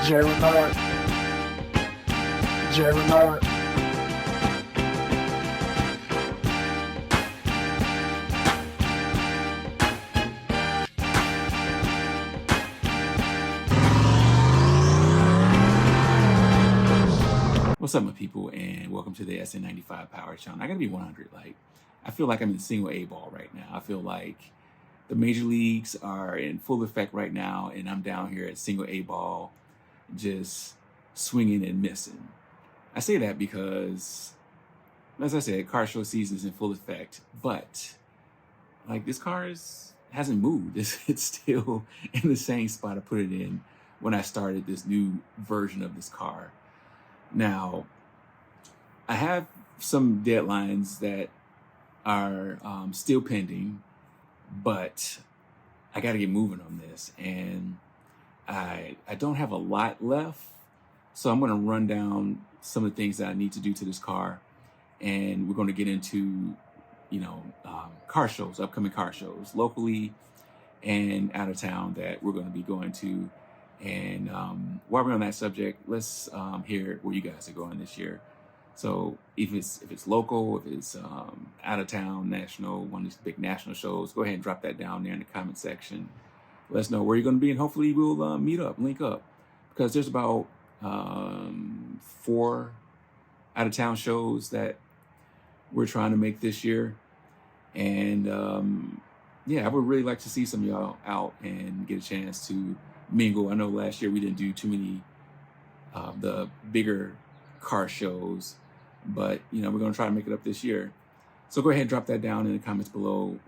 J-Renard. J-Renard. What's up, my people, and welcome to the Sn95 Power Channel. I gotta be 100. I feel like I'm in single A ball right now. I feel like the major leagues are in full effect right now, and I'm down here at single A ball, just swinging and missing. I say that because, as I said, car show season is in full effect, but this car hasn't moved. It's still in the same spot I put it in when I started this new version of this car. Now, I have some deadlines that are still pending, but I got to get moving on this, and I don't have a lot left, so I'm going to run down some of the things that I need to do to this car, and we're going to get into, car shows, upcoming car shows, locally and out of town that we're going to be going to. And while we're on that subject, let's hear where you guys are going this year. So if it's local, if it's out of town, national, one of these big national shows, go ahead and drop that down there in the comment section. Let us know where you're going to be, and hopefully we'll meet up, link up, because there's about 4 out of town shows that we're trying to make this year. And yeah, I would really like to see some of y'all out and get a chance to mingle. I know last year we didn't do too many the bigger car shows, but we're going to try to make it up this year. So go ahead and drop that down in the comments below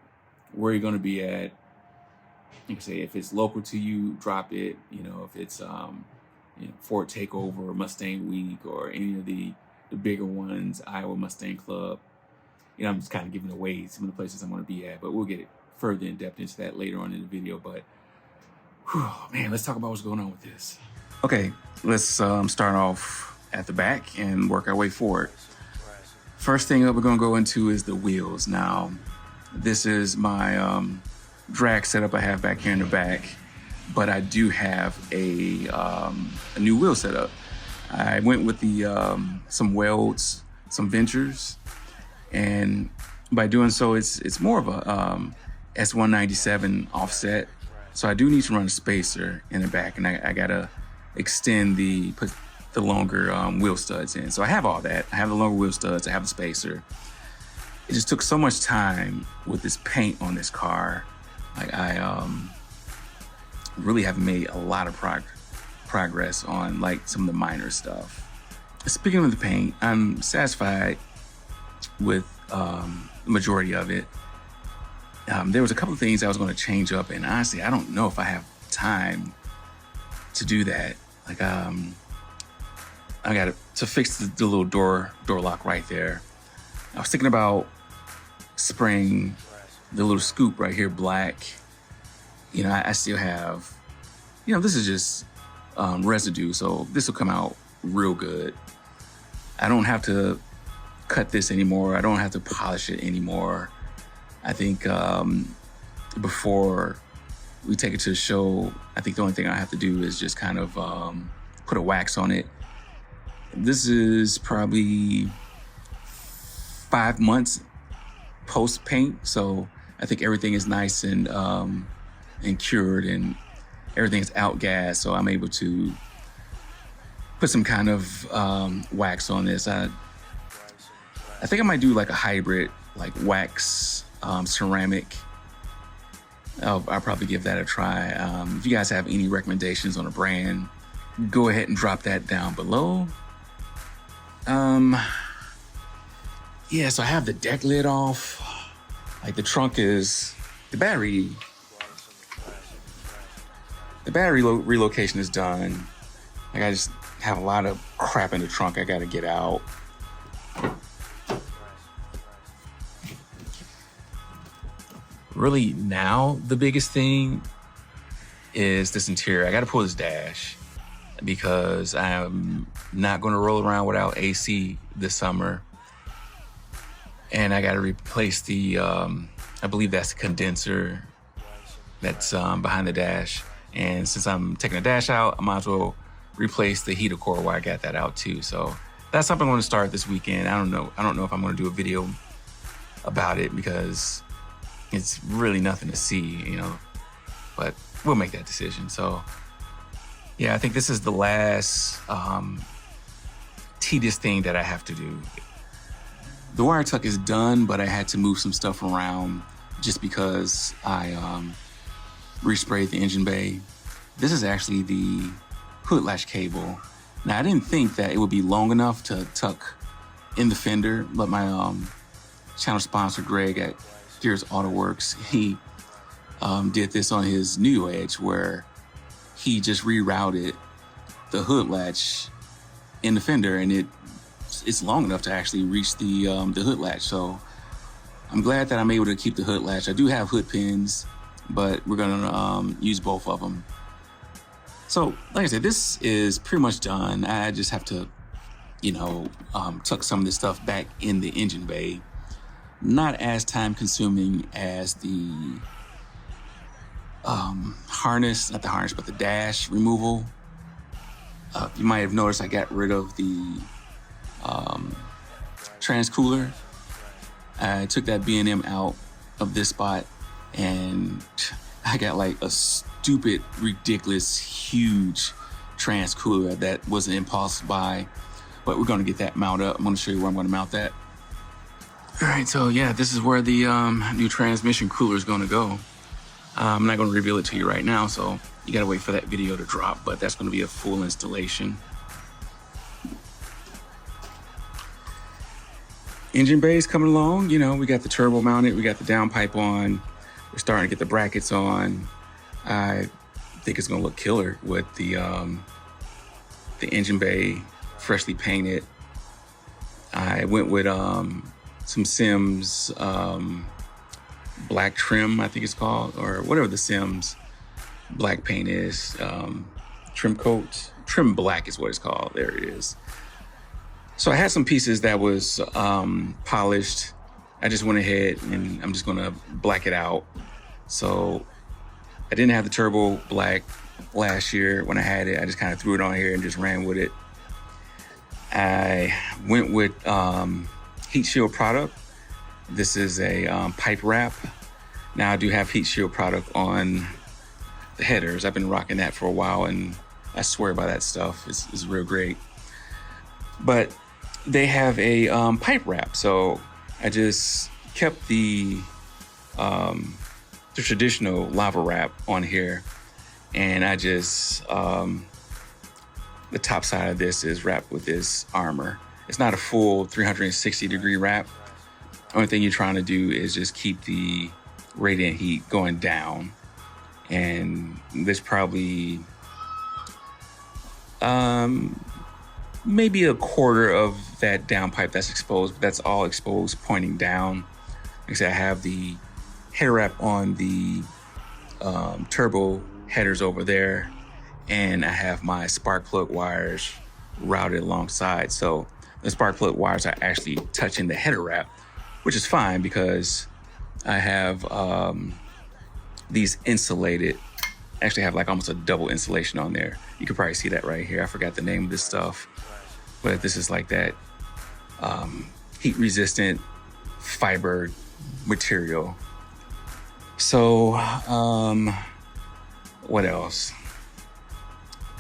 where you're going to be at. You can say if it's local to you, drop it. If it's Ford Takeover, Mustang Week, or any of the bigger ones, Iowa Mustang Club. I'm just kind of giving away some of the places I'm going to be at, but we'll get further in depth into that later on in the video. But whew, man, let's talk about what's going on with this. Okay, let's start off at the back and work our way forward. First thing that we're going to go into is the wheels. Now, this is my drag setup I have back here in the back, but I do have a new wheel setup. I went with the some welds, some ventures, and by doing so, it's more of a S197 offset. So I do need to run a spacer in the back, and I gotta extend put the longer wheel studs in. So I have all that. I have the longer wheel studs, I have the spacer. It just took so much time with this paint on this car. I really haven't made a lot of progress on some of the minor stuff. Speaking of the paint, I'm satisfied with the majority of it. There was a couple of things I was going to change up, and honestly, I don't know if I have time to do that. I got to fix the little door lock right there. I was thinking about spraying the little scoop right here black. I still have, this is just residue, so this will come out real good. I don't have to cut this anymore. I don't have to polish it anymore. I think before we take it to the show, I think the only thing I have to do is just kind of put a wax on it. This is probably 5 months post paint, so I think everything is nice and cured, and everything is outgassed, so I'm able to put some kind of wax on this. I think I might do a hybrid, wax ceramic. I'll probably give that a try. If you guys have any recommendations on a brand, go ahead and drop that down below. Yeah, so I have the deck lid off. The trunk is, the battery relocation is done. I just have a lot of crap in the trunk I gotta get out. Really now, the biggest thing is this interior. I gotta pull this dash because I'm not gonna roll around without AC this summer. And I gotta replace the, I believe that's the condenser that's behind the dash. And since I'm taking the dash out, I might as well replace the heater core while I got that out too. So that's something I'm going to start this weekend. I don't know if I'm going to do a video about it because it's really nothing to see, you know, but we'll make that decision. So yeah, I think this is the last tedious thing that I have to do. The wire tuck is done, but I had to move some stuff around just because I resprayed the engine bay. This is actually the hood latch cable. Now, I didn't think that it would be long enough to tuck in the fender, but my channel sponsor, Greg at Gears Auto Works, he did this on his new Edge where he just rerouted the hood latch in the fender, and it's long enough to actually reach the hood latch. So I'm glad that I'm able to keep the hood latch. I do have hood pins, but we're gonna use both of them. So like I said, this is pretty much done. I just have to, you know, tuck some of this stuff back in the engine bay. Not as time consuming as the harness, not the harness, but the dash removal. You might have noticed I got rid of the trans cooler. I took that B&M out of this spot, and I got like a stupid, ridiculous, huge trans cooler that was an impulse buy, but we're gonna get that mount up. I'm gonna show you where I'm gonna mount that. All right, so yeah, this is where the new transmission cooler is gonna go. I'm not gonna reveal it to you right now, so you gotta wait for that video to drop, but that's gonna be a full installation. Engine bay is coming along. You know, we got the turbo mounted, we got the downpipe on, we're starting to get the brackets on. I think it's gonna look killer with the engine bay freshly painted. I went with some Sims black trim, I think it's called, or whatever the Sims black paint is. Trim coat, trim black is what it's called. There it is. So I had some pieces that was polished. I just went ahead and I'm just gonna black it out. So I didn't have the turbo black last year when I had it. I just kind of threw it on here and just ran with it. I went with heat shield product. This is a pipe wrap. Now I do have heat shield product on the headers. I've been rocking that for a while, and I swear by that stuff. It's real great. But they have a pipe wrap, so I just kept the traditional lava wrap on here, and I just the top side of this is wrapped with this armor. It's not a full 360-degree wrap. Only thing you're trying to do is just keep the radiant heat going down, and there's probably maybe a quarter of that downpipe that's exposed, but that's all exposed pointing down. Like I said, I have the header wrap on the turbo headers over there, and I have my spark plug wires routed alongside. So the spark plug wires are actually touching the header wrap, which is fine because I have these insulated, actually have like almost a double insulation on there. You can probably see that right here. I forgot the name of this stuff, but this is like that heat resistant fiber material. So what else?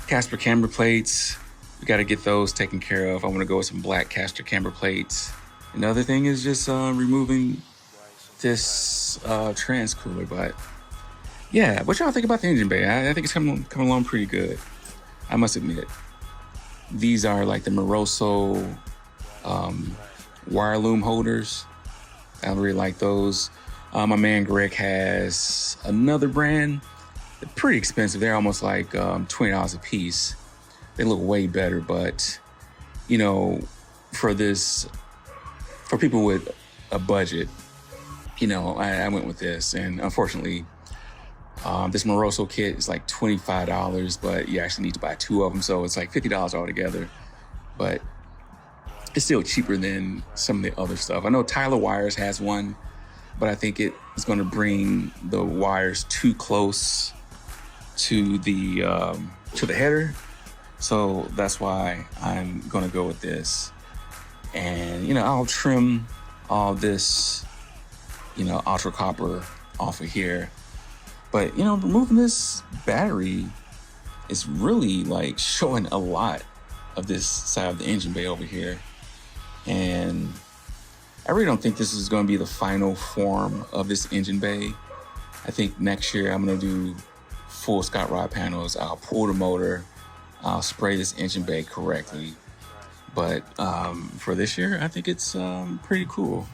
Casper camber plates, we got to get those taken care of. I want to go with some black Casper camber plates. Another thing is just removing this trans cooler. But yeah, what y'all think about the engine bay? I think it's coming along pretty good, I must admit. These are like the Moroso wire loom holders. I really like those. My man Greg has another brand. They're pretty expensive. They're almost like $20 a piece. They look way better, but you know, for people with a budget, you know, I went with this. And unfortunately, this Moroso kit is like $25, but you actually need to buy two of them, so it's like $50 altogether. But it's still cheaper than some of the other stuff. I know Tyler Wires has one, but I think it is going to bring the wires too close to the header. So that's why I'm gonna go with this. And, you know, I'll trim all this, you know, ultra copper off of here. But, you know, removing this battery is really like showing a lot of this side of the engine bay over here. And I really don't think this is going to be the final form of this engine bay. I think next year I'm going to do full Scott Rod panels. I'll pull the motor. I'll spray this engine bay correctly. But for this year, I think it's pretty cool.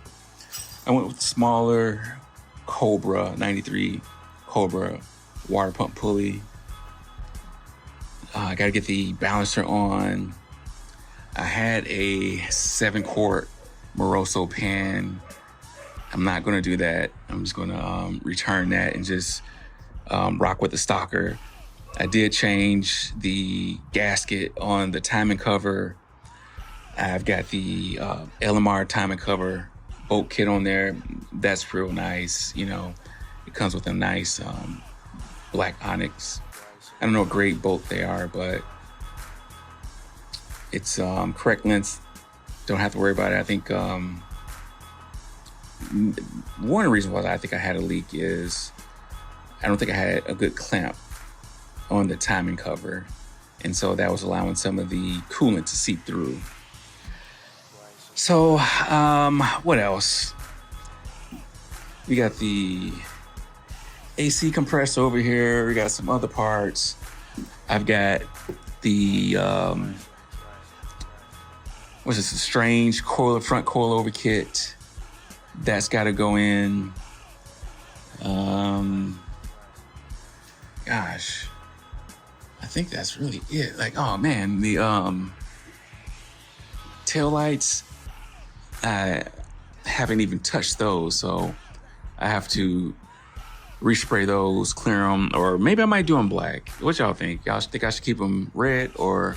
I went with smaller Cobra, 93 Cobra water pump pulley. I got to get the balancer on. I had a 7-quart Moroso pan. I'm not going to do that. I'm just going to return that and just rock with the stocker. I did change the gasket on the timing cover. I've got the LMR timing cover bolt kit on there. That's real nice. You know, it comes with a nice black onyx. I don't know what grade bolt they are, but it's correct length. Don't have to worry about it. I think one of the reasons why I think I had a leak is I don't think I had a good clamp on the timing cover. And so that was allowing some of the coolant to seep through. So what else? We got the AC compressor over here. We got some other parts. I've got the what's this? A strange front coilover kit. That's got to go in. Gosh, I think that's really it. Like, oh man, the tail lights. I haven't even touched those, so I have to respray those, clear them, or maybe I might do them black. What y'all think? Y'all think I should keep them red or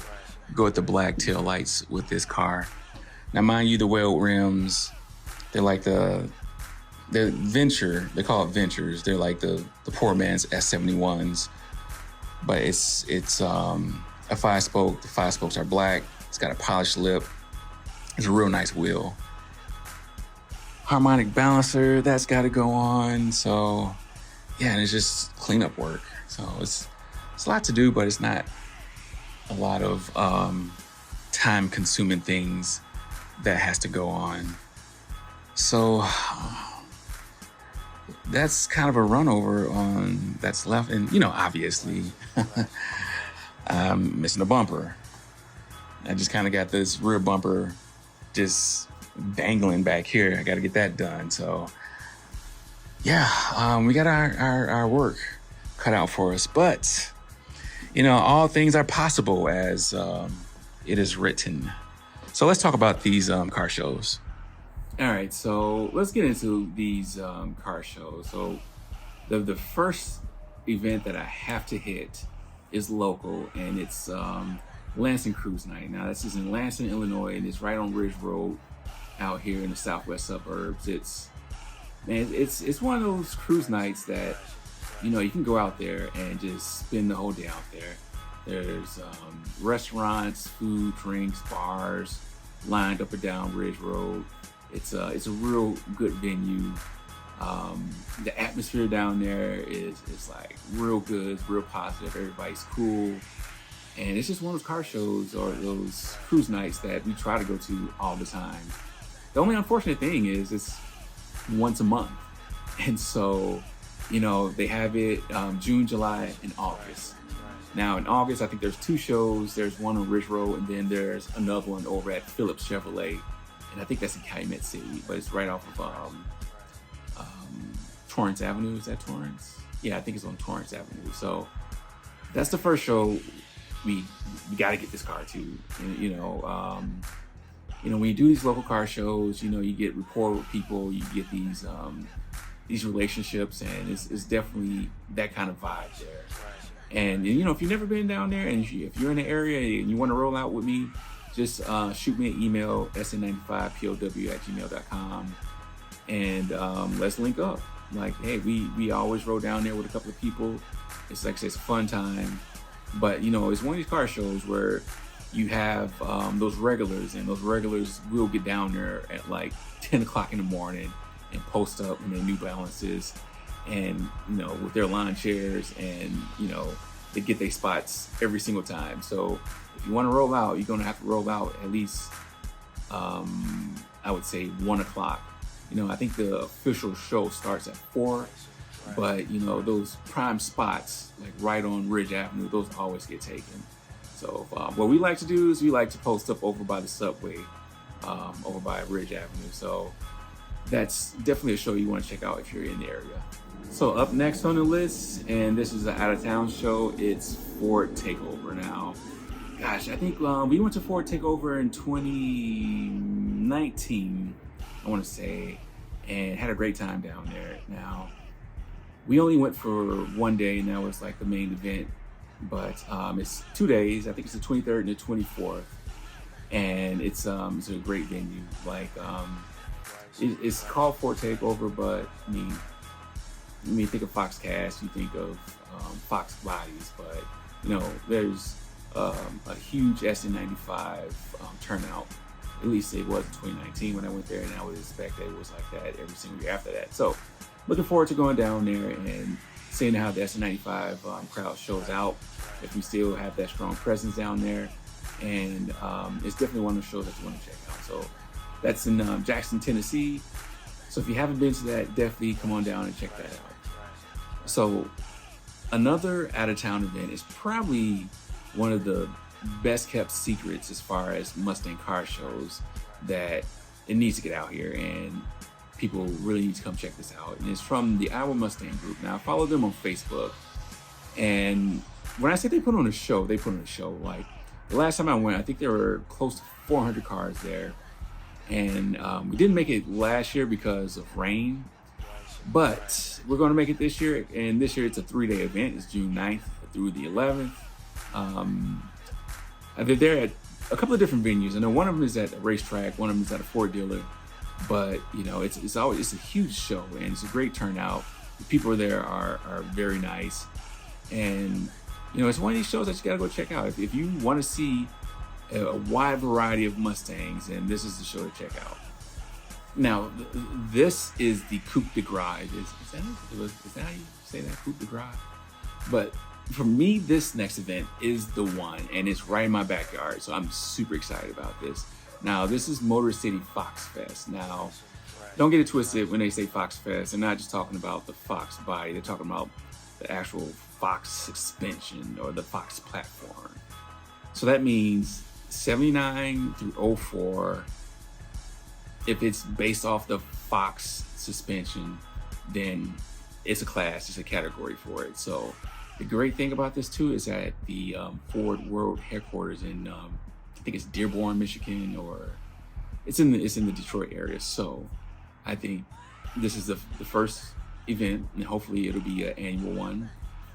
go with the black tail lights with this car? Now, mind you, the weld rims, they're like they're Venture. They call it Ventures. They're like the poor man's S71s, but it's a 5-spoke. The 5 spokes are black. It's got a polished lip. It's a real nice wheel. Harmonic balancer, that's got to go on. So yeah, and it's just cleanup work. So it's a lot to do, but it's not a lot of time consuming things that has to go on. So that's kind of a run over on that's left. And, you know, obviously I'm missing a bumper. I just kind of got this rear bumper just dangling back here. I got to get that done. So yeah, we got our work cut out for us, but you know, all things are possible as it is written. So let's talk about these car shows. All right, so let's get into these car shows. So the first event that I have to hit is local, and it's Lansing Cruise Night. Now this is in Lansing, Illinois, and it's right on Ridge Road out here in the southwest suburbs. It's one of those cruise nights that, you know, you can go out there and just spend the whole day out there. There's restaurants, food, drinks, bars lined up and down Ridge Road. It's a real good venue. The atmosphere down there is like real good, it's real positive. Everybody's cool. And it's just one of those car shows or those cruise nights that we try to go to all the time. The only unfortunate thing is it's once a month. And so, you know, they have it June, July, and August. Now in August, I think there's 2 shows. There's one on Ridge Road, and then there's another one over at Phillips Chevrolet. And I think that's in Calumet City, but it's right off of Torrance Avenue. Is that Torrance? Yeah, I think it's on Torrance Avenue. So that's the first show we got to get this car to. You know, when you do these local car shows, you know, you get rapport with people, you get these relationships, and it's definitely that kind of vibe there. And you know, if you've never been down there, and if you're in the area and you want to roll out with me, just shoot me an email, sn95pow@gmail.com, and let's link up. Like, hey, we always roll down there with a couple of people. It's like I said, it's a fun time. But, you know, it's one of these car shows where you have those regulars, and those regulars will get down there at like 10 o'clock in the morning and post up in their New Balances and, you know, with their lawn chairs, and, you know, they get their spots every single time. So if you want to roll out, you're going to have to roll out at least, I would say 1 o'clock. You know, I think the official show starts at 4, but, you know, those prime spots, like right on Ridge Avenue, those always get taken. So what we like to do is we like to post up over by the subway, over by Ridge Avenue. So that's definitely a show you want to check out if you're in the area. So up next on the list, and this is an out-of-town show, it's Ford Takeover. Now, gosh, I think we went to Ford Takeover in 2019, I want to say, and had a great time down there. Now, we only went for 1 day, and that was like the main event, but it's 2 days. I think it's the 23rd and the 24th, and it's a great venue. Like, it's called Ford Takeover, but I mean, you think of Fox Cast, you think of Fox Bodies, but, you know, there's a huge Sn95 turnout. At least it was in 2019 when I went there, and I would expect that it was like that every single year after that. So looking forward to going down there and seeing how the Sn95 crowd shows out, if we still have that strong presence down there. And it's definitely one of the shows that you want to check out. So that's in Jackson, Tennessee. So if you haven't been to that, definitely come on down and check that out. So another out-of-town event is probably one of the best kept secrets as far as Mustang car shows, that it needs to get out here and people really need to come check this out. And it's from the Iowa Mustang group. Now, I follow them on Facebook, and when I say they put on a show, they put on a show. Like, the last time I went, I think there were close to 400 cars there, and we didn't make it last year because of rain, but we're going to make it this year. And this year it's a 3-day event. It's June 9th through the 11th. They're there at a couple of different venues. I know one of them is at a racetrack, one of them is at a Ford dealer, but, you know, it's a huge show, and it's a great turnout. The people there are very nice, and, you know, it's one of these shows that you gotta go check out. If you want to see a wide variety of Mustangs, and this is the show to check out. Now, this is the Coupe de Gras. Is that how you say that, Coupe de Gras? But for me, this next event is the one, and it's right in my backyard, so I'm super excited about this. Now, this is Motor City Fox Fest. Now, don't get it twisted when they say Fox Fest. They're not just talking about the Fox body. They're talking about the actual Fox suspension or the Fox platform. So that means 79 through 04, if it's based off the Fox suspension, then it's a class, it's a category for it. So the great thing about this too is that the Ford World headquarters in, I think it's Dearborn, Michigan, or it's in the Detroit area. So I think this is the first event, and hopefully it'll be an annual one,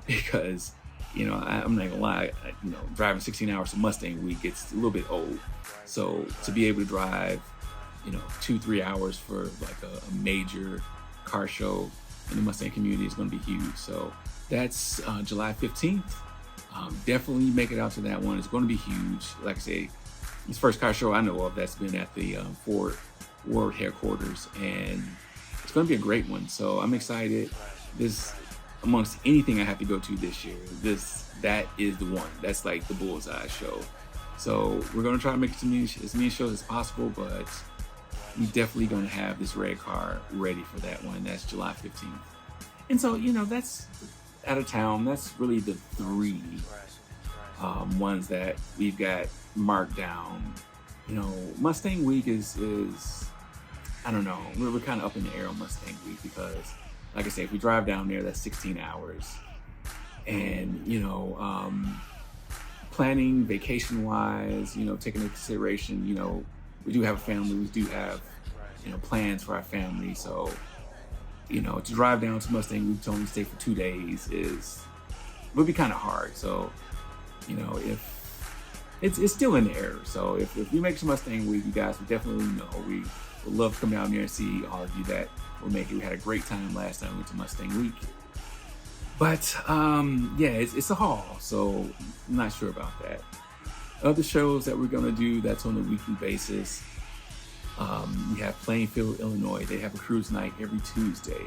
because, you know, I'm not gonna lie, you know, driving 16 hours to Mustang Week gets a little bit old. So to be able to drive, you know, 2-3 hours for like a major car show in the Mustang community is going to be huge. So that's July 15th. Definitely make it out to that one. It's going to be huge. Like I say, it's the first car show I know of that's been at the Ford World headquarters, and it's going to be a great one. So I'm excited. This, amongst anything I have to go to this year, that is the one. That's like the bullseye show. So we're going to try to make as many shows as possible, but we definitely going to have this red car ready for that one. That's July 15th. And so, you know, that's out of town. That's really the 3 ones that we've got marked down. You know, Mustang Week is I don't know, we're kind of up in the air on Mustang Week, because, like I say, if we drive down there, that's 16 hours. And, you know, planning vacation-wise, you know, taking into consideration, you know, we do have a family, we do have, you know, plans for our family. So, you know, to drive down to Mustang Week to only stay for 2 days would be kind of hard. So, you know, if it's still in the air. So if we make some Mustang Week, you guys would definitely know. We would love to come down there and see all of you that will make it. We had a great time last time we went to Mustang Week. But yeah, it's a haul, so I'm not sure about that. Other shows that we're gonna do that's on a weekly basis. We have Plainfield, Illinois. They have a cruise night every Tuesday.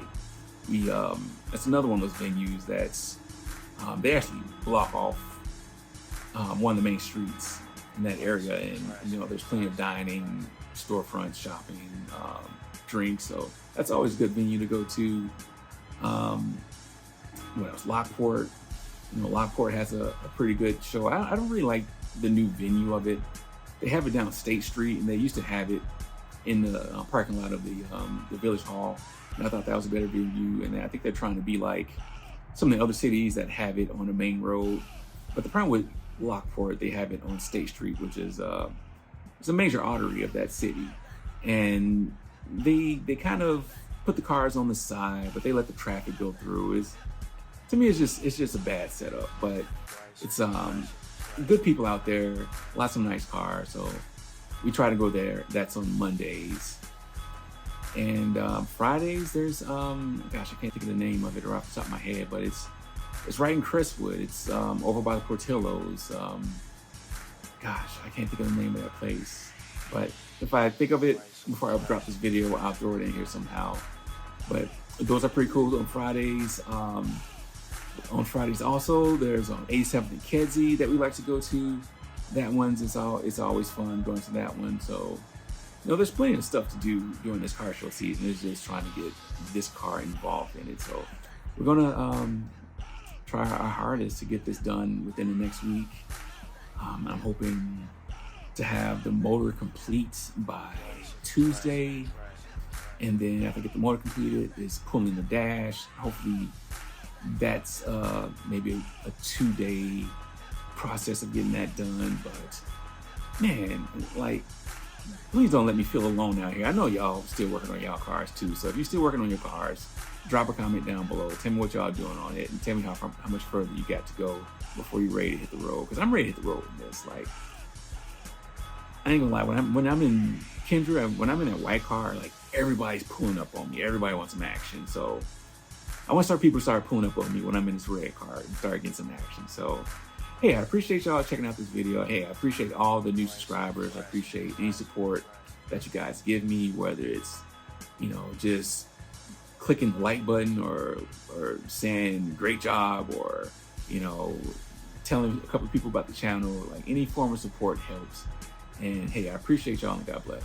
That's another one of those venues that's they actually block off one of the main streets in that area, and there's plenty of dining, storefronts, shopping, drinks. So that's always a good venue to go to. What else? Lockport. Lockport has a pretty good show. I don't really like the new venue of it. They have it down State Street, and they used to have it in the parking lot of the Village Hall. And I thought that was a better venue. And I think they're trying to be like some of the other cities that have it on the main road. But the problem with Lockport, they have it on State Street, which is it's a major artery of that city. And they kind of put the cars on the side, but they let the traffic go through. To me, it's just a bad setup. But it's good people out there, lots of nice cars. So we try to go there. That's on Mondays. And Fridays, there's gosh, I can't think of the name of it or off the top of my head, but it's right in Crestwood. It's over by the Portillo's. Gosh, I can't think of the name of that place. But if I think of it before I drop this video, I'll throw it in here somehow. But those are pretty cool on Fridays. On Fridays also, there's 87th and Kedzie that we like to go to. That one's it's always fun going to that one. So there's plenty of stuff to do during this car show season. It's just trying to get this car involved in it. So we're gonna try our hardest to get this done within the next week. I'm hoping to have the motor complete by Tuesday, and then after I get the motor completed, is pulling the dash. Hopefully that's maybe a 2-day process of getting that done. But man, like, please don't let me feel alone out here. I know y'all still working on y'all cars too. So if you're still working on your cars, drop a comment down below. Tell me what y'all doing on it, and tell me how much further you got to go before you're ready to hit the road. Because I'm ready to hit the road with this. Like, I ain't gonna lie, when I'm in Kendra, when I'm in that white car, like, everybody's pulling up on me. Everybody wants some action. So I want people to start pulling up on me when I'm in this red car and start getting some action. So hey, I appreciate y'all checking out this video. Hey, I appreciate all the new subscribers. I appreciate any support that you guys give me, whether it's, just clicking the like button or saying great job, or, telling a couple of people about the channel. Like, any form of support helps. And hey, I appreciate y'all, and God bless.